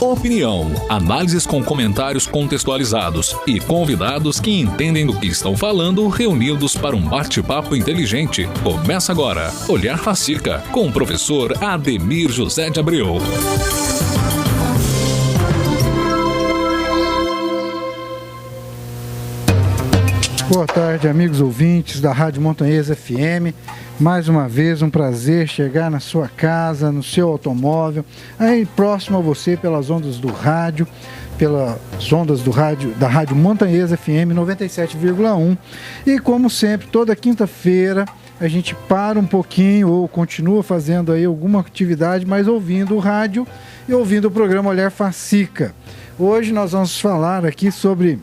Opinião, análises com comentários contextualizados e convidados que entendem do que estão falando, reunidos para um bate-papo inteligente. Começa agora, Olhar Facica, com o professor Ademir José de Abreu. Boa tarde, amigos ouvintes da Rádio Montanhesa FM. Mais uma vez, um prazer chegar na sua casa, no seu automóvel, aí próximo a você pelas ondas do rádio, da Rádio Montanhesa FM 97,1. E como sempre, toda quinta-feira a gente para um pouquinho ou continua fazendo aí alguma atividade, mas ouvindo o rádio e ouvindo o programa Olhar Facica. Hoje nós vamos falar aqui sobre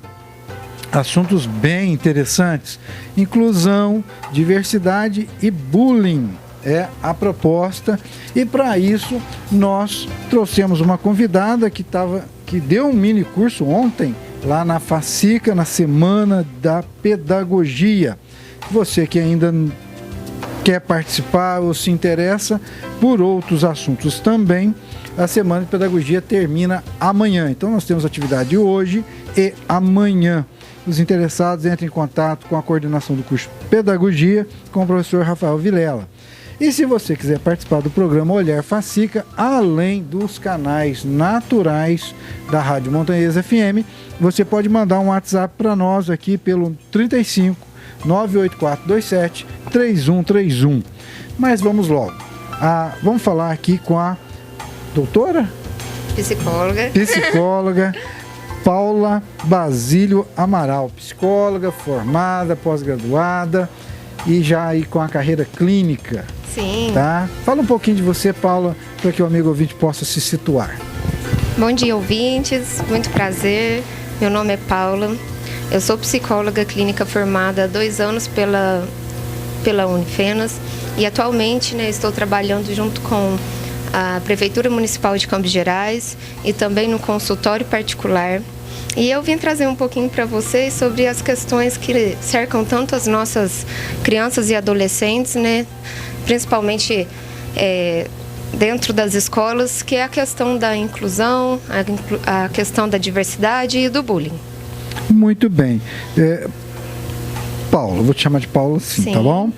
assuntos bem interessantes: inclusão, diversidade e bullying é a proposta. E para isso nós trouxemos uma convidada que deu um mini curso ontem lá na Facica, na Semana da Pedagogia. Você que ainda quer participar ou se interessa por outros assuntos também, a Semana de Pedagogia termina amanhã. Então nós temos atividade hoje e amanhã. Os interessados entrem em contato com a coordenação do curso Pedagogia com o professor Rafael Vilela. E se você quiser participar do programa Olhar Facica, além dos canais naturais da Rádio Montanhesa FM, você pode mandar um WhatsApp para nós aqui pelo 35 98427 3131. Mas vamos logo. Vamos falar aqui com a doutora? Psicóloga. Paula Basílio Amaral, psicóloga, formada, pós-graduada e já aí com a carreira clínica. Sim. Tá? Fala um pouquinho de você, Paula, para que o amigo ouvinte possa se situar. Bom dia, ouvintes. Muito prazer. Meu nome é Paula. Eu sou psicóloga clínica formada há 2 anos pela Unifenas e atualmente estou trabalhando junto com a Prefeitura Municipal de Campos Gerais e também no consultório particular. E eu vim trazer um pouquinho para vocês sobre as questões que cercam tanto as nossas crianças e adolescentes, principalmente dentro das escolas, que é a questão da inclusão, a questão da diversidade e do bullying. Muito bem. Paula, vou te chamar de Paula sim. Tá bom?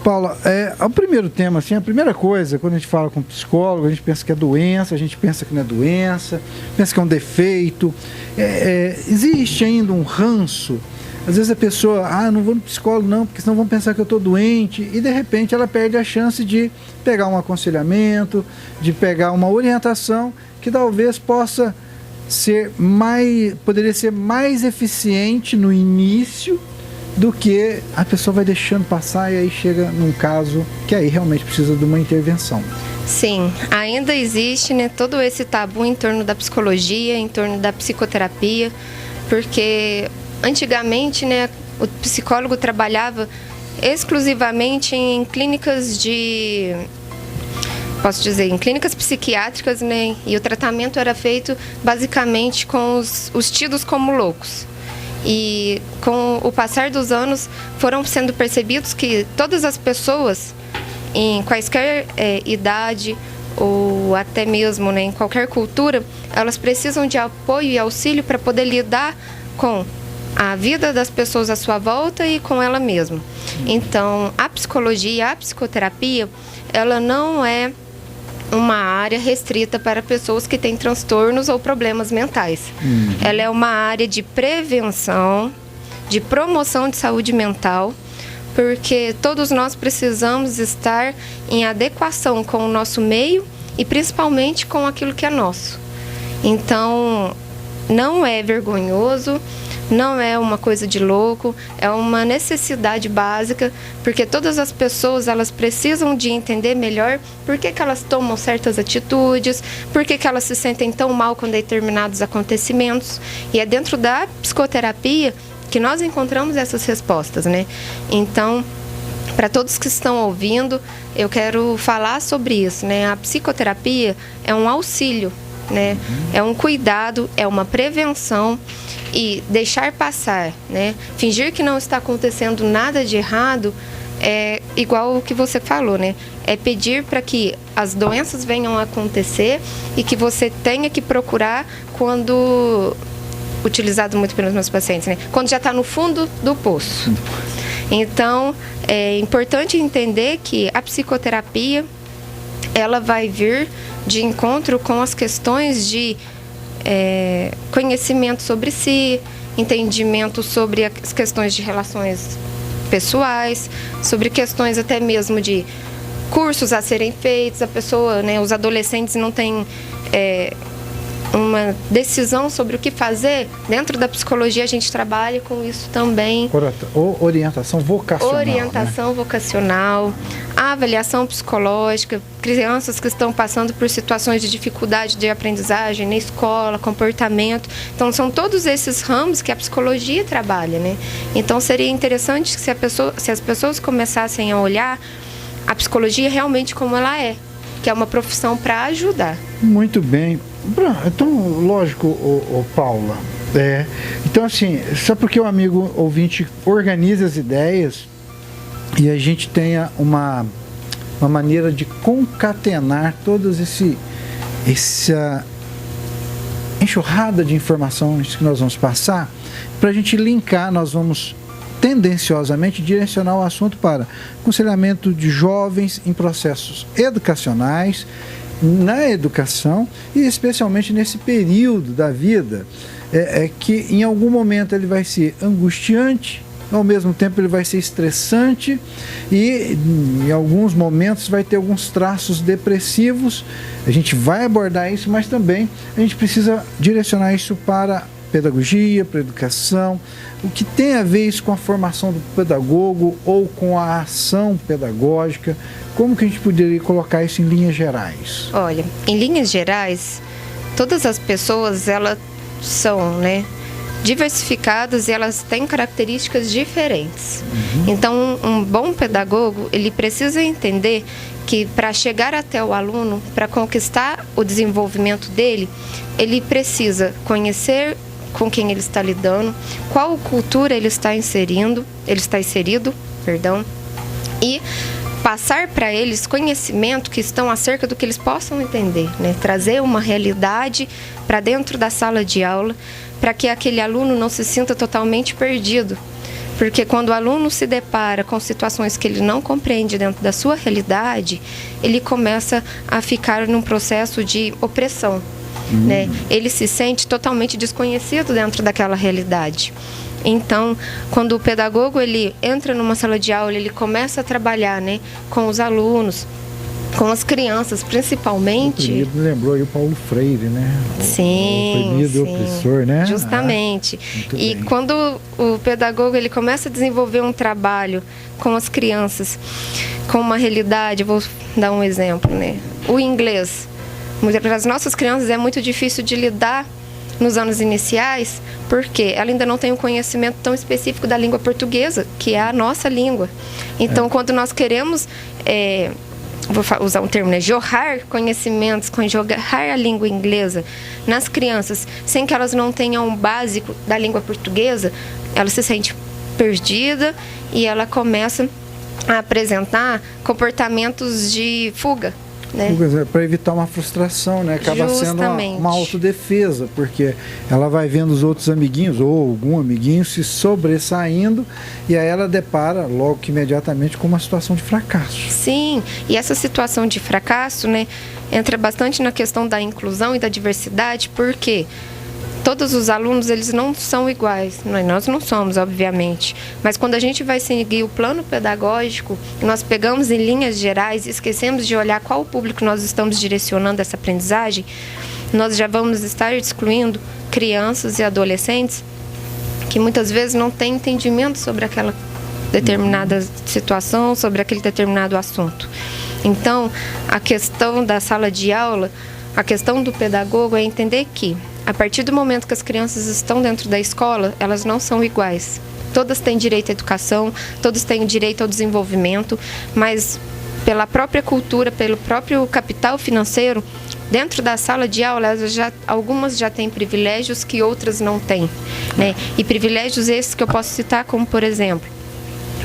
Paula, o primeiro tema, assim, a primeira coisa, quando a gente fala com psicólogo, a gente pensa que é doença, a gente pensa que não é doença, pensa que é um defeito. Existe ainda um ranço. Às vezes a pessoa, não vou no psicólogo não, porque senão vão pensar que eu estou doente, e de repente ela perde a chance de pegar um aconselhamento, de pegar uma orientação que talvez poderia ser mais eficiente no início do que a pessoa vai deixando passar e aí chega num caso que aí realmente precisa de uma intervenção. Sim, ainda existe todo esse tabu em torno da psicologia, em torno da psicoterapia, porque antigamente o psicólogo trabalhava exclusivamente em clínicas em clínicas psiquiátricas, e o tratamento era feito basicamente com os tidos como loucos. E com o passar dos anos foram sendo percebidos que todas as pessoas, em quaisquer idade ou até mesmo em qualquer cultura, elas precisam de apoio e auxílio para poder lidar com a vida das pessoas à sua volta e com ela mesma. Então, a psicologia, a psicoterapia, ela não é uma área restrita para pessoas que têm transtornos ou problemas mentais. Ela é uma área de prevenção, de promoção de saúde mental, porque todos nós precisamos estar em adequação com o nosso meio e principalmente com aquilo que é nosso. Então, não é vergonhoso, não é uma coisa de louco, é uma necessidade básica, porque todas as pessoas elas precisam de entender melhor por que elas tomam certas atitudes, por que elas se sentem tão mal com determinados acontecimentos. E é dentro da psicoterapia que nós encontramos essas respostas, Então, para todos que estão ouvindo, eu quero falar sobre isso, A psicoterapia é um auxílio, É um cuidado, é uma prevenção e deixar passar, Fingir que não está acontecendo nada de errado é igual o que você falou, né? É pedir para que as doenças venham a acontecer e que você tenha que procurar quando, utilizado muito pelos meus pacientes, né? Quando já está no fundo do poço. Então, é importante entender que a psicoterapia, ela vai vir de encontro com as questões de conhecimento sobre si, entendimento sobre as questões de relações pessoais, sobre questões até mesmo de cursos a serem feitos. A pessoa, né, os adolescentes não têm uma decisão sobre o que fazer. Dentro da psicologia a gente trabalha com isso também. Orientação vocacional. Orientação, né? Vocacional, a avaliação psicológica, crianças que estão passando por situações de dificuldade de aprendizagem na escola, comportamento. Então são todos esses ramos que a psicologia trabalha, né? Então seria interessante que se as pessoas começassem a olhar a psicologia realmente como ela é, que é uma profissão para ajudar. Muito bem. Então, lógico, Paula, então assim, só porque o amigo ouvinte organiza as ideias e a gente tenha uma maneira de concatenar todas essa enxurrada de informações que nós vamos passar, para a gente linkar, nós vamos tendenciosamente direcionar o assunto para aconselhamento de jovens em processos educacionais, na educação e especialmente nesse período da vida que em algum momento ele vai ser angustiante, ao mesmo tempo ele vai ser estressante e em alguns momentos vai ter alguns traços depressivos. A gente vai abordar isso, mas também a gente precisa direcionar isso para pedagogia, para educação, o que tem a ver isso com a formação do pedagogo ou com a ação pedagógica. Como que a gente poderia colocar isso em linhas gerais? Olha, em linhas gerais, todas as pessoas, elas são, né, diversificadas e elas têm características diferentes. Então, um bom pedagogo, ele precisa entender que para chegar até o aluno, para conquistar o desenvolvimento dele, ele precisa conhecer com quem ele está lidando, qual cultura ele está inserido, e passar para eles conhecimento que estão acerca do que eles possam entender, né? Trazer uma realidade para dentro da sala de aula, para que aquele aluno não se sinta totalmente perdido. Porque quando o aluno se depara com situações que ele não compreende dentro da sua realidade, ele começa a ficar num processo de opressão. Né? Ele se sente totalmente desconhecido dentro daquela realidade. Então, quando o pedagogo ele entra numa sala de aula, ele começa a trabalhar, né, com os alunos, com as crianças, principalmente. O me lembrou aí o Paulo Freire, né? Sim, o oprimido e opressor, né? Justamente. E quando o pedagogo ele começa a desenvolver um trabalho com as crianças, com uma realidade, vou dar um exemplo, né? O inglês. Para as nossas crianças é muito difícil de lidar nos anos iniciais, porque ela ainda não tem um conhecimento tão específico da língua portuguesa, que é a nossa língua. Então, quando nós queremos, vou usar um termo, né, jorrar conhecimentos, jorrar a língua inglesa nas crianças, sem que elas não tenham um básico da língua portuguesa, ela se sente perdida e ela começa a apresentar comportamentos de fuga. Né? Para evitar uma frustração, né? Acaba sendo uma autodefesa, porque ela vai vendo os outros amiguinhos ou algum amiguinho se sobressaindo e aí ela depara logo que imediatamente com uma situação de fracasso. Sim, e essa situação de fracasso, né, entra bastante na questão da inclusão e da diversidade, porque todos os alunos, eles não são iguais. Nós não somos, obviamente. Mas quando a gente vai seguir o plano pedagógico, nós pegamos em linhas gerais e esquecemos de olhar qual o público nós estamos direcionando essa aprendizagem, nós já vamos estar excluindo crianças e adolescentes que muitas vezes não têm entendimento sobre aquela determinada situação, sobre aquele determinado assunto. Então, a questão da sala de aula, a questão do pedagogo é entender que, a partir do momento que as crianças estão dentro da escola, elas não são iguais. Todas têm direito à educação, todos têm direito ao desenvolvimento, mas pela própria cultura, pelo próprio capital financeiro, dentro da sala de aula, algumas já têm privilégios que outras não têm, né? E privilégios esses que eu posso citar como, por exemplo,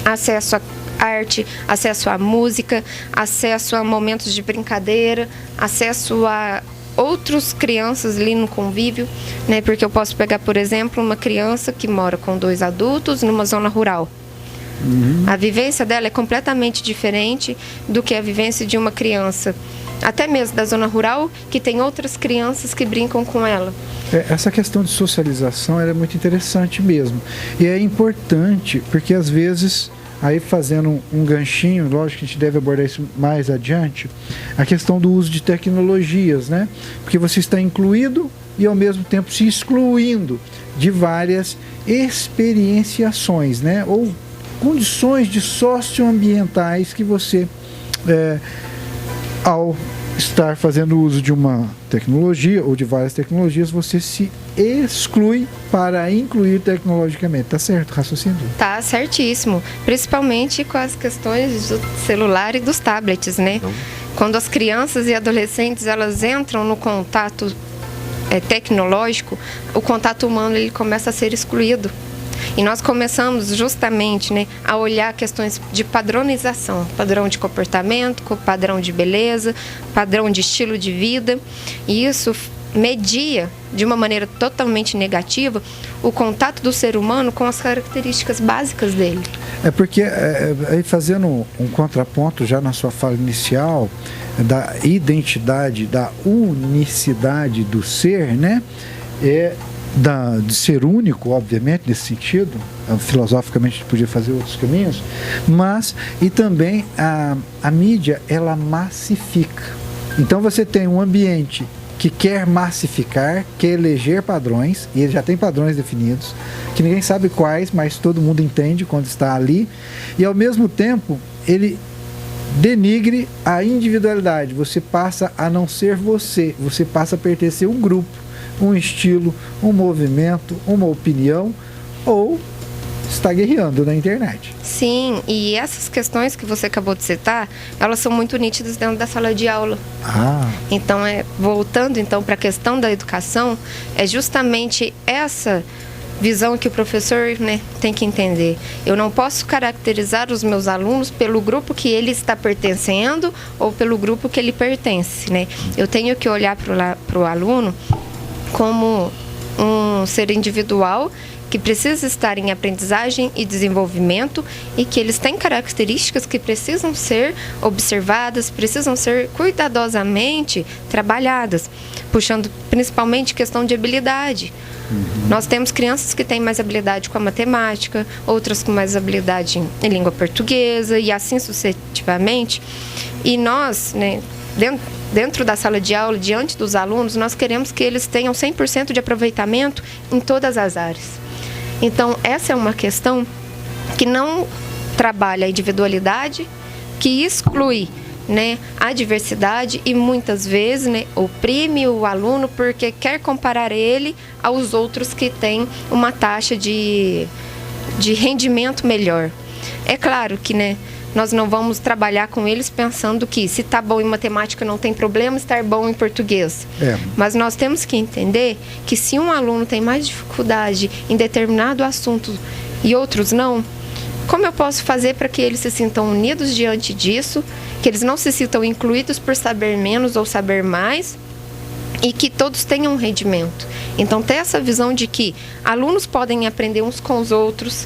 acesso arte, acesso à música, acesso a momentos de brincadeira, acesso a outras crianças ali no convívio, né? Porque eu posso pegar, por exemplo, uma criança que mora com 2 adultos numa zona rural. A vivência dela é completamente diferente do que a vivência de uma criança, até mesmo da zona rural, que tem outras crianças que brincam com ela. Essa questão de socialização é muito interessante mesmo. E é importante, porque às vezes, aí fazendo um ganchinho, lógico que a gente deve abordar isso mais adiante, a questão do uso de tecnologias, né? Porque você está incluído e ao mesmo tempo se excluindo de várias experienciações, né? Ou condições de socioambientais que você, ao estar fazendo uso de uma tecnologia ou de várias tecnologias, você se exclui para incluir tecnologicamente. Tá certo o raciocínio? Tá certíssimo. Principalmente com as questões do celular e dos tablets, né? Quando as crianças e adolescentes elas entram no contato tecnológico, o contato humano ele começa a ser excluído. E nós começamos justamente, né, a olhar questões de padronização, padrão de comportamento, padrão de beleza, padrão de estilo de vida. E isso media, de uma maneira totalmente negativa, o contato do ser humano com as características básicas dele. Porque, aí fazendo um contraponto já na sua fala inicial, da identidade, da unicidade do ser, né? De ser único, obviamente, nesse sentido, filosoficamente a gente podia fazer outros caminhos, mas, e também a mídia, ela massifica. Então você tem um ambiente que quer massificar, quer eleger padrões, e ele já tem padrões definidos, que ninguém sabe quais, mas todo mundo entende quando está ali, e ao mesmo tempo, ele denigre a individualidade, você passa a não ser você passa a pertencer a um grupo, um estilo, um movimento, uma opinião, ou está guerreando na internet. Sim, e essas questões que você acabou de citar, elas são muito nítidas dentro da sala de aula. Então, voltando então para a questão da educação, é justamente essa visão que o professor, né, tem que entender. Eu não posso caracterizar os meus alunos pelo grupo que ele está pertencendo ou pelo grupo que ele pertence, né? Eu tenho que olhar para o aluno como um ser individual que precisa estar em aprendizagem e desenvolvimento e que eles têm características que precisam ser observadas, precisam ser cuidadosamente trabalhadas, puxando principalmente questão de habilidade. Nós temos crianças que têm mais habilidade com a matemática, outras com mais habilidade em língua portuguesa e assim sucessivamente. E nós, né, dentro da sala de aula, diante dos alunos, nós queremos que eles tenham 100% de aproveitamento em todas as áreas. Então, essa é uma questão que não trabalha a individualidade, que exclui, né, a diversidade e muitas vezes, né, oprime o aluno porque quer comparar ele aos outros que têm uma taxa de rendimento melhor. É claro que, né, nós não vamos trabalhar com eles pensando que se está bom em matemática não tem problema estar bom em português. Mas nós temos que entender que se um aluno tem mais dificuldade em determinado assunto e outros não, como eu posso fazer para que eles se sintam unidos diante disso, que eles não se sintam incluídos por saber menos ou saber mais, e que todos tenham um rendimento. Então, ter essa visão de que alunos podem aprender uns com os outros,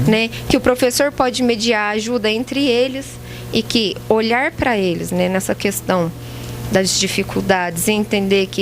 né? Que o professor pode mediar ajuda entre eles e que olhar para eles, né, nessa questão das dificuldades e entender que